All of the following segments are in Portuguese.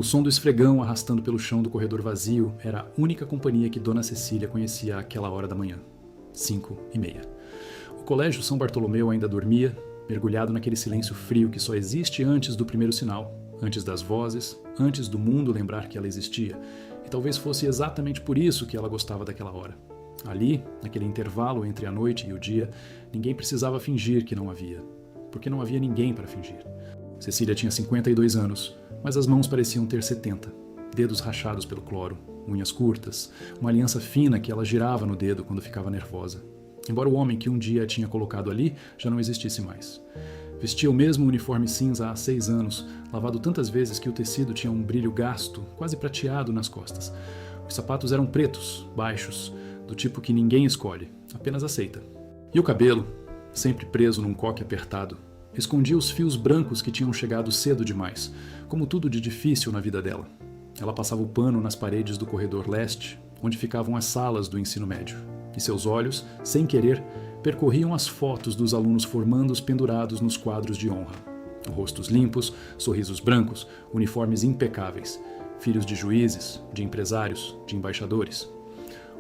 O som do esfregão arrastando pelo chão do corredor vazio era a única companhia que Dona Cecília conhecia àquela hora da manhã, 5:30. O colégio São Bartolomeu ainda dormia, mergulhado naquele silêncio frio que só existe antes do primeiro sinal, antes das vozes, antes do mundo lembrar que ela existia. E talvez fosse exatamente por isso que ela gostava daquela hora. Ali, naquele intervalo entre a noite e o dia, ninguém precisava fingir que não havia, porque não havia ninguém para fingir. Cecília tinha 52 anos, mas as mãos pareciam ter 70, dedos rachados pelo cloro, unhas curtas, uma aliança fina que ela girava no dedo quando ficava nervosa. Embora o homem que um dia a tinha colocado ali já não existisse mais. Vestia o mesmo uniforme cinza há 6 anos, lavado tantas vezes que o tecido tinha um brilho gasto, quase prateado nas costas. Os sapatos eram pretos, baixos, do tipo que ninguém escolhe, apenas aceita. E o cabelo, sempre preso num coque apertado, escondia os fios brancos que tinham chegado cedo demais, como tudo de difícil na vida dela. Ela passava o pano nas paredes do corredor leste, onde ficavam as salas do ensino médio, e seus olhos, sem querer, percorriam as fotos dos alunos formandos pendurados nos quadros de honra. Rostos limpos, sorrisos brancos, uniformes impecáveis, filhos de juízes, de empresários, de embaixadores.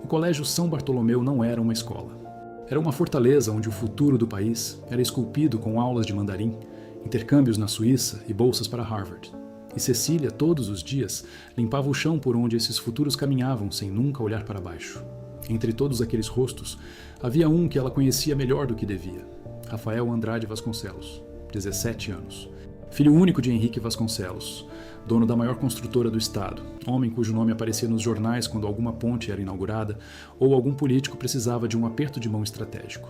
O Colégio São Bartolomeu não era uma escola. Era uma fortaleza onde o futuro do país era esculpido com aulas de mandarim, intercâmbios na Suíça e bolsas para Harvard. E Cecília, todos os dias, limpava o chão por onde esses futuros caminhavam sem nunca olhar para baixo. Entre todos aqueles rostos, havia um que ela conhecia melhor do que devia. Rafael Andrade Vasconcelos, 17 anos. Filho único de Henrique Vasconcelos, dono da maior construtora do estado, homem cujo nome aparecia nos jornais quando alguma ponte era inaugurada ou algum político precisava de um aperto de mão estratégico.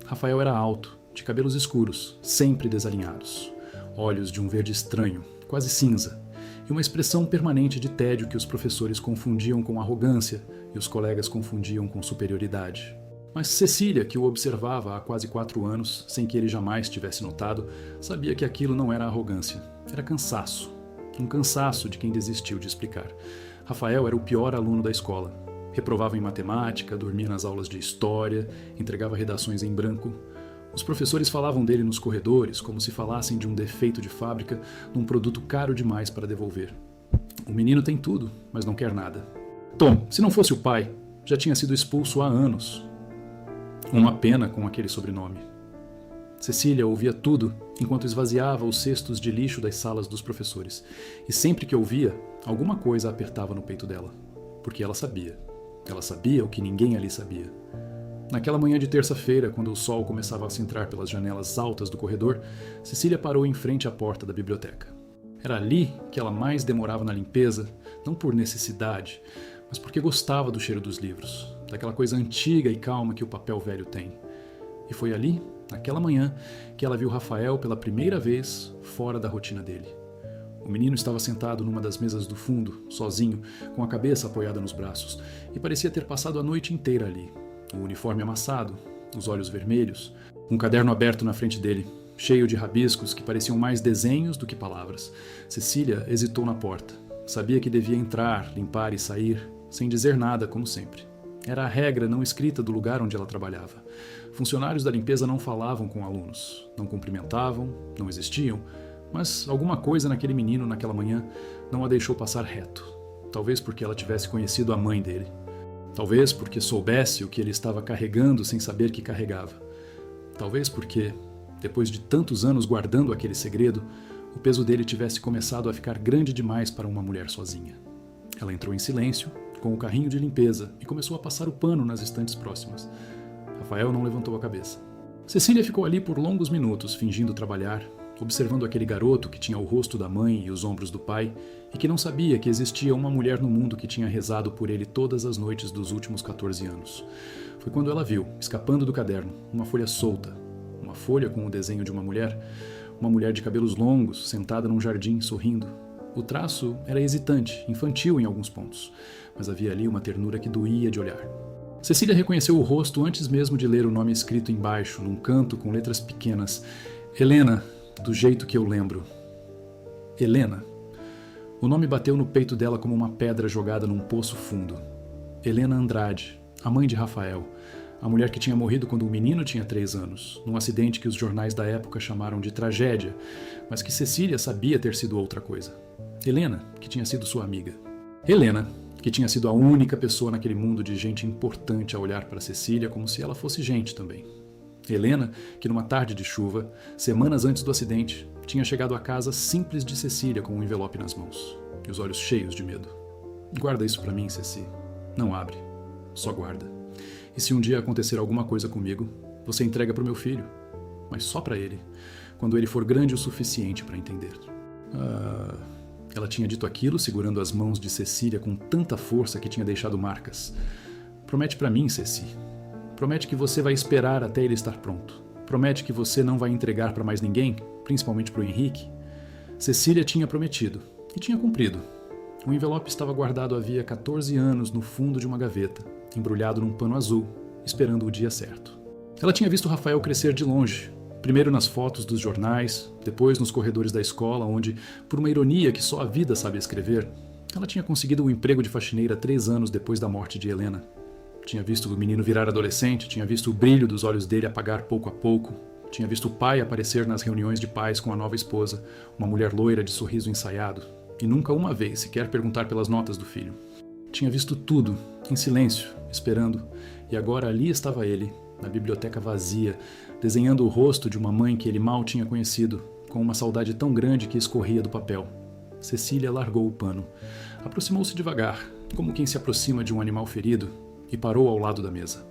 Rafael era alto, de cabelos escuros, sempre desalinhados, olhos de um verde estranho, quase cinza, e uma expressão permanente de tédio que os professores confundiam com arrogância e os colegas confundiam com superioridade. Mas Cecília, que o observava há quase 4 anos, sem que ele jamais tivesse notado, sabia que aquilo não era arrogância, era cansaço. Um cansaço de quem desistiu de explicar. Rafael era o pior aluno da escola. Reprovava em matemática, dormia nas aulas de história, entregava redações em branco. Os professores falavam dele nos corredores como se falassem de um defeito de fábrica, num produto caro demais para devolver. O menino tem tudo, mas não quer nada. Tom, se não fosse o pai, já tinha sido expulso há anos. Uma pena com aquele sobrenome. Cecília ouvia tudo enquanto esvaziava os cestos de lixo das salas dos professores. E sempre que ouvia, alguma coisa apertava no peito dela. Porque ela sabia. Ela sabia o que ninguém ali sabia. Naquela manhã de terça-feira, quando o sol começava a se entrar pelas janelas altas do corredor, Cecília parou em frente à porta da biblioteca. Era ali que ela mais demorava na limpeza, não por necessidade, mas porque gostava do cheiro dos livros, daquela coisa antiga e calma que o papel velho tem. E foi ali, naquela manhã, que ela viu Rafael pela primeira vez fora da rotina dele. O menino estava sentado numa das mesas do fundo, sozinho, com a cabeça apoiada nos braços, e parecia ter passado a noite inteira ali. O uniforme amassado, os olhos vermelhos, um caderno aberto na frente dele, cheio de rabiscos que pareciam mais desenhos do que palavras. Cecília hesitou na porta. Sabia que devia entrar, limpar e sair, sem dizer nada, como sempre. Era a regra não escrita do lugar onde ela trabalhava. Funcionários da limpeza não falavam com alunos, não cumprimentavam, não existiam, mas alguma coisa naquele menino naquela manhã não a deixou passar reto. Talvez porque ela tivesse conhecido a mãe dele. Talvez porque soubesse o que ele estava carregando sem saber que carregava. Talvez porque, depois de tantos anos guardando aquele segredo, o peso dele tivesse começado a ficar grande demais para uma mulher sozinha. Ela entrou em silêncio, com o carrinho de limpeza, e começou a passar o pano nas estantes próximas. Rafael não levantou a cabeça. Cecília ficou ali por longos minutos, fingindo trabalhar, observando aquele garoto que tinha o rosto da mãe e os ombros do pai, e que não sabia que existia uma mulher no mundo que tinha rezado por ele todas as noites dos últimos 14 anos. Foi quando ela viu, escapando do caderno, uma folha solta, uma folha com o desenho de uma mulher de cabelos longos, sentada num jardim, sorrindo. O traço era hesitante, infantil em alguns pontos, mas havia ali uma ternura que doía de olhar. Cecília reconheceu o rosto antes mesmo de ler o nome escrito embaixo, num canto com letras pequenas. Helena, do jeito que eu lembro. Helena. O nome bateu no peito dela como uma pedra jogada num poço fundo. Helena Andrade, a mãe de Rafael, a mulher que tinha morrido quando o menino tinha 3 anos, num acidente que os jornais da época chamaram de tragédia, mas que Cecília sabia ter sido outra coisa. Helena, que tinha sido sua amiga. Helena, que tinha sido a única pessoa naquele mundo de gente importante a olhar para Cecília como se ela fosse gente também. Helena, que numa tarde de chuva, semanas antes do acidente, tinha chegado à casa simples de Cecília com um envelope nas mãos e os olhos cheios de medo. Guarda isso para mim, Ceci. Não abre. Só guarda. E se um dia acontecer alguma coisa comigo, você entrega para o meu filho. Mas só para ele, quando ele for grande o suficiente para entender. Ela tinha dito aquilo, segurando as mãos de Cecília com tanta força que tinha deixado marcas. Promete para mim, Ceci. Promete que você vai esperar até ele estar pronto. Promete que você não vai entregar para mais ninguém, principalmente para o Henrique. Cecília tinha prometido, e tinha cumprido. O envelope estava guardado havia 14 anos no fundo de uma gaveta, embrulhado num pano azul, esperando o dia certo. Ela tinha visto Rafael crescer de longe, primeiro nas fotos dos jornais, depois nos corredores da escola, onde, por uma ironia que só a vida sabe escrever, ela tinha conseguido um emprego de faxineira 3 anos depois da morte de Helena. Tinha visto o menino virar adolescente, tinha visto o brilho dos olhos dele apagar pouco a pouco, tinha visto o pai aparecer nas reuniões de pais com a nova esposa, uma mulher loira de sorriso ensaiado, e nunca uma vez sequer perguntar pelas notas do filho. Tinha visto tudo, em silêncio, esperando, e agora ali estava ele, na biblioteca vazia, desenhando o rosto de uma mãe que ele mal tinha conhecido, com uma saudade tão grande que escorria do papel. Cecília largou o pano, aproximou-se devagar, como quem se aproxima de um animal ferido, e parou ao lado da mesa.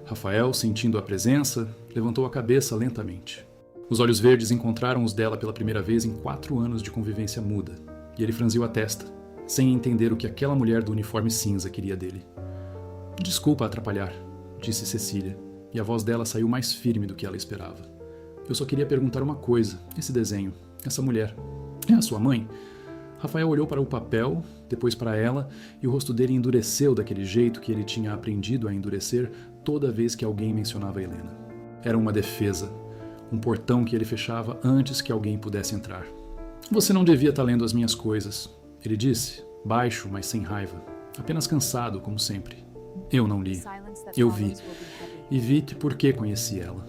Rafael, sentindo a presença, levantou a cabeça lentamente. Os olhos verdes encontraram os dela pela primeira vez em 4 anos de convivência muda, e ele franziu a testa, sem entender o que aquela mulher do uniforme cinza queria dele. Desculpa atrapalhar, disse Cecília, e a voz dela saiu mais firme do que ela esperava. Eu só queria perguntar uma coisa, esse desenho, essa mulher, é a sua mãe? Rafael olhou para o papel, depois para ela, e o rosto dele endureceu daquele jeito que ele tinha aprendido a endurecer toda vez que alguém mencionava Helena. Era uma defesa, um portão que ele fechava antes que alguém pudesse entrar. Você não devia estar lendo as minhas coisas, ele disse, baixo, mas sem raiva, apenas cansado, como sempre. Eu não li. Eu vi. E vi por que conheci ela.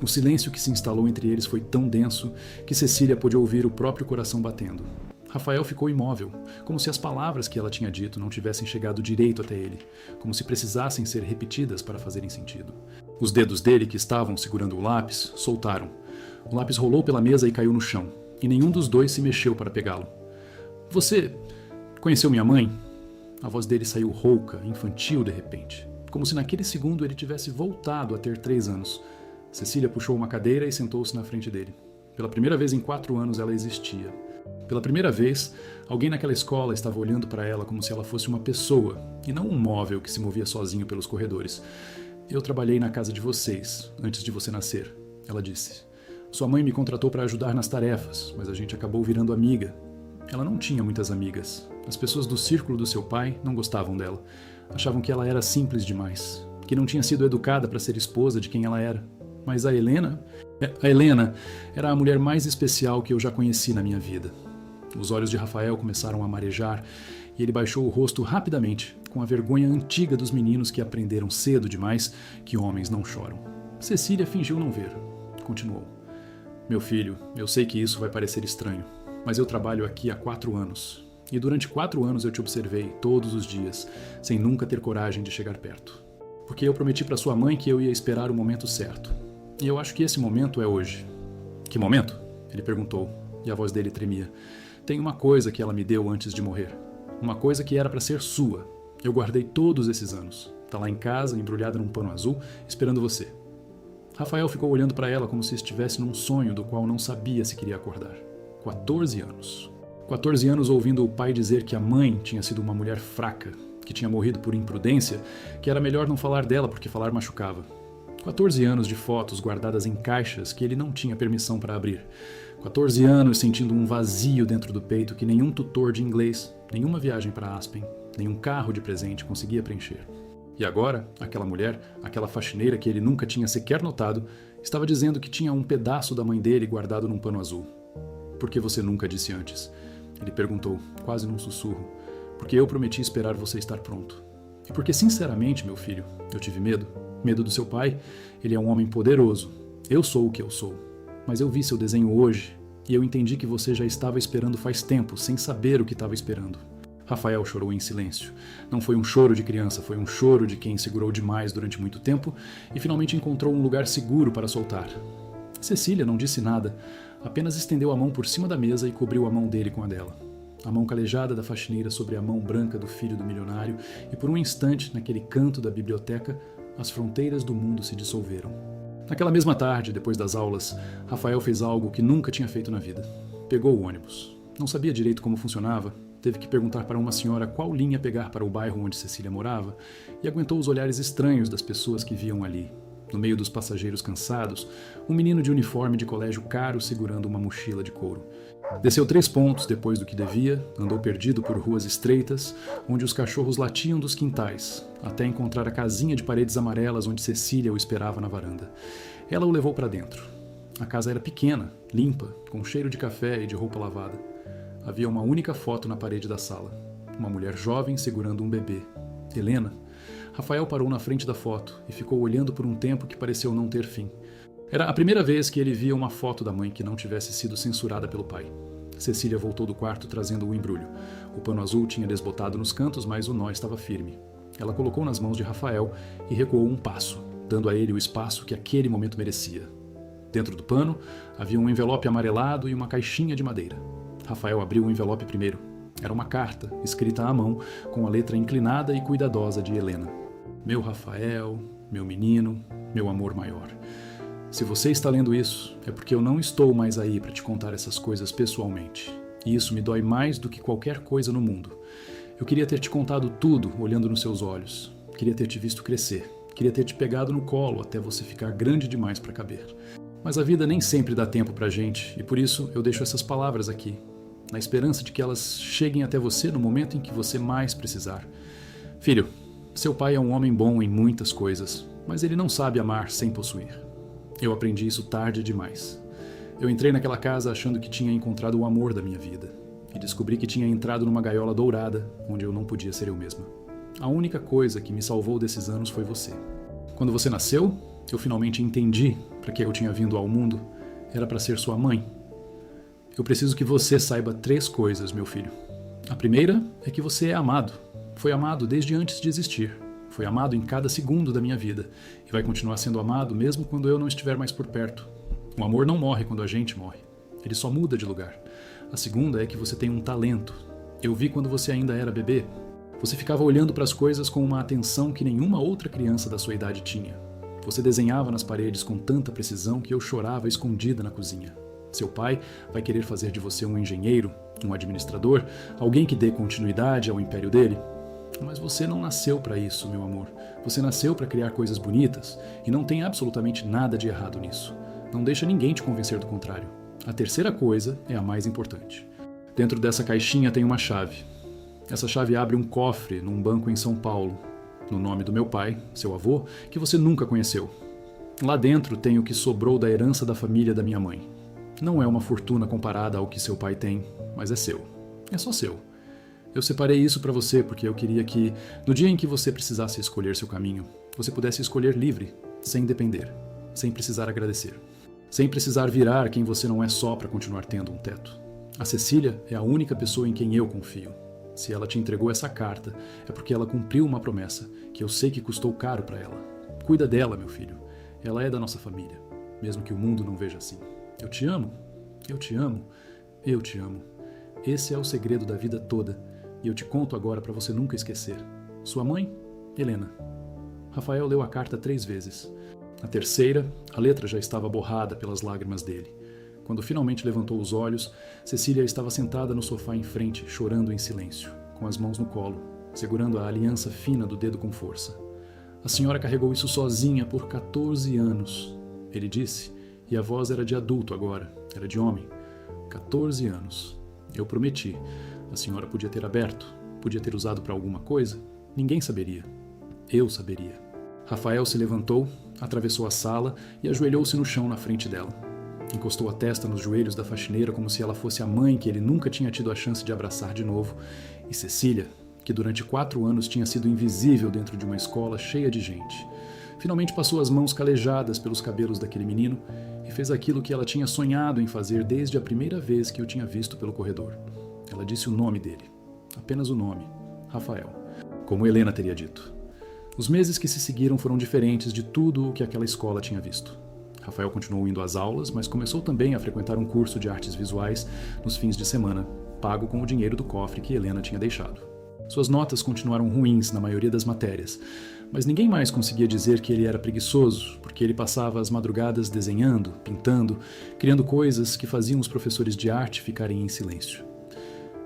O silêncio que se instalou entre eles foi tão denso que Cecília pôde ouvir o próprio coração batendo. Rafael ficou imóvel, como se as palavras que ela tinha dito não tivessem chegado direito até ele, como se precisassem ser repetidas para fazerem sentido. Os dedos dele, que estavam segurando o lápis, soltaram. O lápis rolou pela mesa e caiu no chão, e nenhum dos dois se mexeu para pegá-lo. Você conheceu minha mãe? A voz dele saiu rouca, infantil de repente, como se naquele segundo ele tivesse voltado a ter 3 anos. Cecília puxou uma cadeira e sentou-se na frente dele. Pela primeira vez em 4 anos ela existia. Pela primeira vez, alguém naquela escola estava olhando para ela como se ela fosse uma pessoa, e não um móvel que se movia sozinho pelos corredores. Eu trabalhei na casa de vocês, antes de você nascer, ela disse. Sua mãe me contratou para ajudar nas tarefas, mas a gente acabou virando amiga. Ela não tinha muitas amigas. As pessoas do círculo do seu pai não gostavam dela. Achavam que ela era simples demais, que não tinha sido educada para ser esposa de quem ela era. Mas a Helena era a mulher mais especial que eu já conheci na minha vida. Os olhos de Rafael começaram a marejar e ele baixou o rosto rapidamente, com a vergonha antiga dos meninos que aprenderam cedo demais que homens não choram. Cecília fingiu não ver. Continuou. Meu filho, eu sei que isso vai parecer estranho, mas eu trabalho aqui há 4 anos. E durante 4 anos eu te observei todos os dias, sem nunca ter coragem de chegar perto. Porque eu prometi para sua mãe que eu ia esperar o momento certo. E eu acho que esse momento é hoje. Que momento? Ele perguntou, e a voz dele tremia. Tem uma coisa que ela me deu antes de morrer. Uma coisa que era para ser sua. Eu guardei todos esses anos. Tá lá em casa, embrulhada num pano azul, esperando você. Rafael ficou olhando para ela como se estivesse num sonho do qual não sabia se queria acordar. 14 anos. 14 anos ouvindo o pai dizer que a mãe tinha sido uma mulher fraca, que tinha morrido por imprudência, que era melhor não falar dela porque falar machucava. 14 anos de fotos guardadas em caixas que ele não tinha permissão para abrir. 14 anos sentindo um vazio dentro do peito que nenhum tutor de inglês, nenhuma viagem para Aspen, nenhum carro de presente conseguia preencher. E agora, aquela mulher, aquela faxineira que ele nunca tinha sequer notado, estava dizendo que tinha um pedaço da mãe dele guardado num pano azul. Por que você nunca disse antes? Ele perguntou, quase num sussurro. Porque eu prometi esperar você estar pronto. E porque, sinceramente, meu filho, eu tive medo. Medo do seu pai. Ele é um homem poderoso. Eu sou o que eu sou. Mas eu vi seu desenho hoje E eu entendi que você já estava esperando faz tempo, sem saber o que estava esperando. Rafael chorou em silêncio. Não foi um choro de criança, foi um choro de quem segurou demais durante muito tempo e finalmente encontrou um lugar seguro para soltar. Cecília não disse nada, apenas estendeu a mão por cima da mesa e cobriu a mão dele com a dela. A mão calejada da faxineira sobre a mão branca do filho do milionário, e por um instante, naquele canto da biblioteca, as fronteiras do mundo se dissolveram. Naquela mesma tarde, depois das aulas, Rafael fez algo que nunca tinha feito na vida. Pegou o ônibus. Não sabia direito como funcionava, teve que perguntar para uma senhora qual linha pegar para o bairro onde Cecília morava e aguentou os olhares estranhos das pessoas que viam ali. No meio dos passageiros cansados, um menino de uniforme de colégio caro segurando uma mochila de couro. Desceu 3 pontos depois do que devia, andou perdido por ruas estreitas, onde os cachorros latiam dos quintais, até encontrar a casinha de paredes amarelas onde Cecília o esperava na varanda. Ela o levou para dentro. A casa era pequena, limpa, com cheiro de café e de roupa lavada. Havia uma única foto na parede da sala. Uma mulher jovem segurando um bebê. Helena. Rafael parou na frente da foto e ficou olhando por um tempo que pareceu não ter fim. Era a primeira vez que ele via uma foto da mãe que não tivesse sido censurada pelo pai. Cecília voltou do quarto trazendo o embrulho. O pano azul tinha desbotado nos cantos, mas o nó estava firme. Ela colocou nas mãos de Rafael e recuou um passo, dando a ele o espaço que aquele momento merecia. Dentro do pano, havia um envelope amarelado e uma caixinha de madeira. Rafael abriu o envelope primeiro. Era uma carta, escrita à mão, com a letra inclinada e cuidadosa de Helena. Meu Rafael, meu menino, meu amor maior. Se você está lendo isso, é porque eu não estou mais aí para te contar essas coisas pessoalmente. E isso me dói mais do que qualquer coisa no mundo. Eu queria ter te contado tudo olhando nos seus olhos. Queria ter te visto crescer. Queria ter te pegado no colo até você ficar grande demais para caber. Mas a vida nem sempre dá tempo pra gente, e por isso eu deixo essas palavras aqui, na esperança de que elas cheguem até você no momento em que você mais precisar. Filho, seu pai é um homem bom em muitas coisas, mas ele não sabe amar sem possuir. Eu aprendi isso tarde demais. Eu entrei naquela casa achando que tinha encontrado o amor da minha vida, e descobri que tinha entrado numa gaiola dourada, onde eu não podia ser eu mesma. A única coisa que me salvou desses anos foi você. Quando você nasceu, eu finalmente entendi para que eu tinha vindo ao mundo. Era para ser sua mãe. Eu preciso que você saiba 3 coisas, meu filho. A primeira é que você é amado. Foi amado desde antes de existir. Foi amado em cada segundo da minha vida. E vai continuar sendo amado mesmo quando eu não estiver mais por perto. O amor não morre quando a gente morre. Ele só muda de lugar. A segunda é que você tem um talento. Eu vi quando você ainda era bebê. Você ficava olhando para as coisas com uma atenção que nenhuma outra criança da sua idade tinha. Você desenhava nas paredes com tanta precisão que eu chorava escondida na cozinha. Seu pai vai querer fazer de você um engenheiro, um administrador, alguém que dê continuidade ao império dele. Mas você não nasceu para isso, meu amor. Você nasceu para criar coisas bonitas e não tem absolutamente nada de errado nisso. Não deixa ninguém te convencer do contrário. A terceira coisa é a mais importante. Dentro dessa caixinha tem uma chave. Essa chave abre um cofre num banco em São Paulo, no nome do meu pai, seu avô, que você nunca conheceu. Lá dentro tem o que sobrou da herança da família da minha mãe. Não é uma fortuna comparada ao que seu pai tem, mas é seu. É só seu. Eu separei isso para você porque eu queria que, no dia em que você precisasse escolher seu caminho, você pudesse escolher livre, sem depender, sem precisar agradecer, sem precisar virar quem você não é só para continuar tendo um teto. A Cecília é a única pessoa em quem eu confio. Se ela te entregou essa carta, é porque ela cumpriu uma promessa, que eu sei que custou caro para ela. Cuida dela, meu filho. Ela é da nossa família, mesmo que o mundo não veja assim. Eu te amo, eu te amo, eu te amo. Esse é o segredo da vida toda, e eu te conto agora para você nunca esquecer. Sua mãe, Helena. Rafael leu a carta 3 vezes. Na terceira, a letra já estava borrada pelas lágrimas dele. Quando finalmente levantou os olhos, Cecília estava sentada no sofá em frente, chorando em silêncio, com as mãos no colo, segurando a aliança fina do dedo com força. A senhora carregou isso sozinha por 14 anos, ele disse, e a voz era de adulto agora, era de homem. 14 anos. Eu prometi. A senhora podia ter aberto, podia ter usado para alguma coisa. Ninguém saberia. Eu saberia. Rafael se levantou, atravessou a sala e ajoelhou-se no chão na frente dela. Encostou a testa nos joelhos da faxineira como se ela fosse a mãe que ele nunca tinha tido a chance de abraçar de novo. E Cecília, que durante 4 anos tinha sido invisível dentro de uma escola cheia de gente. Finalmente passou as mãos calejadas pelos cabelos daquele menino e fez aquilo que ela tinha sonhado em fazer desde a primeira vez que o tinha visto pelo corredor. Ela disse o nome dele. Apenas o nome. Rafael. Como Helena teria dito. Os meses que se seguiram foram diferentes de tudo o que aquela escola tinha visto. Rafael continuou indo às aulas, mas começou também a frequentar um curso de artes visuais nos fins de semana, pago com o dinheiro do cofre que Helena tinha deixado. Suas notas continuaram ruins na maioria das matérias, mas ninguém mais conseguia dizer que ele era preguiçoso, porque ele passava as madrugadas desenhando, pintando, criando coisas que faziam os professores de arte ficarem em silêncio.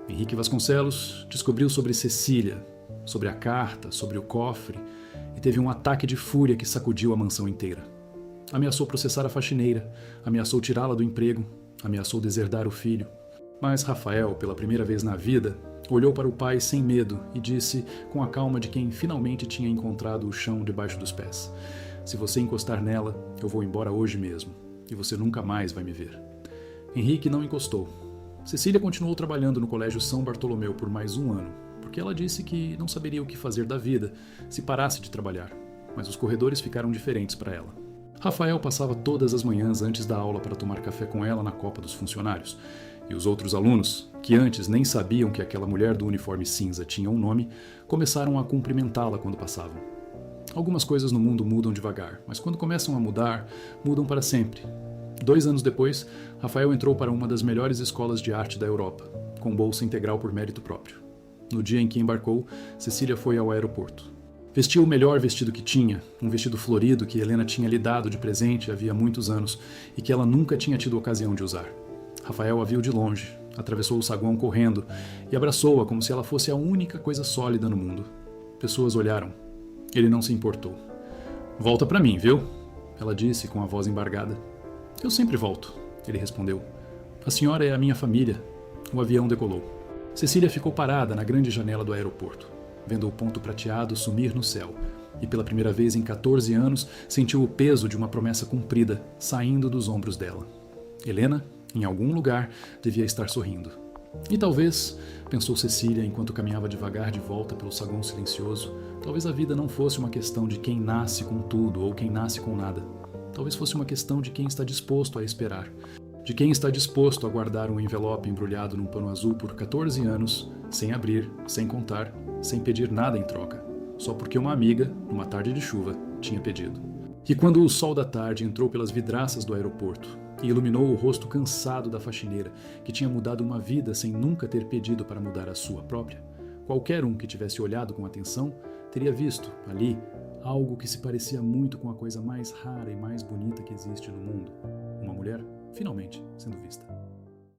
Henrique Vasconcelos descobriu sobre Cecília, sobre a carta, sobre o cofre, e teve um ataque de fúria que sacudiu a mansão inteira. Ameaçou processar a faxineira, ameaçou tirá-la do emprego, ameaçou deserdar o filho. Mas Rafael, pela primeira vez na vida, olhou para o pai sem medo e disse, com a calma de quem finalmente tinha encontrado o chão debaixo dos pés: "Se você encostar nela, eu vou embora hoje mesmo, e você nunca mais vai me ver." Henrique não encostou. Cecília continuou trabalhando no Colégio São Bartolomeu por mais um ano, porque ela disse que não saberia o que fazer da vida se parasse de trabalhar, mas os corredores ficaram diferentes para ela. Rafael passava todas as manhãs antes da aula para tomar café com ela na copa dos funcionários, e os outros alunos, que antes nem sabiam que aquela mulher do uniforme cinza tinha um nome, começaram a cumprimentá-la quando passavam. Algumas coisas no mundo mudam devagar, mas quando começam a mudar, mudam para sempre. 2 anos depois, Rafael entrou para uma das melhores escolas de arte da Europa, com bolsa integral por mérito próprio. No dia em que embarcou, Cecília foi ao aeroporto. Vestiu o melhor vestido que tinha, um vestido florido que Helena tinha lhe dado de presente havia muitos anos e que ela nunca tinha tido ocasião de usar. Rafael a viu de longe, atravessou o saguão correndo e abraçou-a como se ela fosse a única coisa sólida no mundo. Pessoas olharam. Ele não se importou. "Volta pra mim, viu?" ela disse com a voz embargada. "Eu sempre volto", ele respondeu. "A senhora é a minha família." O avião decolou. Cecília ficou parada na grande janela do aeroporto, vendo o ponto prateado sumir no céu, e pela primeira vez em 14 anos sentiu o peso de uma promessa cumprida saindo dos ombros dela. Helena, em algum lugar, devia estar sorrindo. E talvez, pensou Cecília enquanto caminhava devagar de volta pelo saguão silencioso, talvez a vida não fosse uma questão de quem nasce com tudo ou quem nasce com nada. Talvez fosse uma questão de quem está disposto a esperar. De quem está disposto a guardar um envelope embrulhado num pano azul por 14 anos, sem abrir, sem contar, sem pedir nada em troca, só porque uma amiga, numa tarde de chuva, tinha pedido. E quando o sol da tarde entrou pelas vidraças do aeroporto e iluminou o rosto cansado da faxineira, que tinha mudado uma vida sem nunca ter pedido para mudar a sua própria, qualquer um que tivesse olhado com atenção teria visto, ali, algo que se parecia muito com a coisa mais rara e mais bonita que existe no mundo: uma mulher finalmente sendo vista.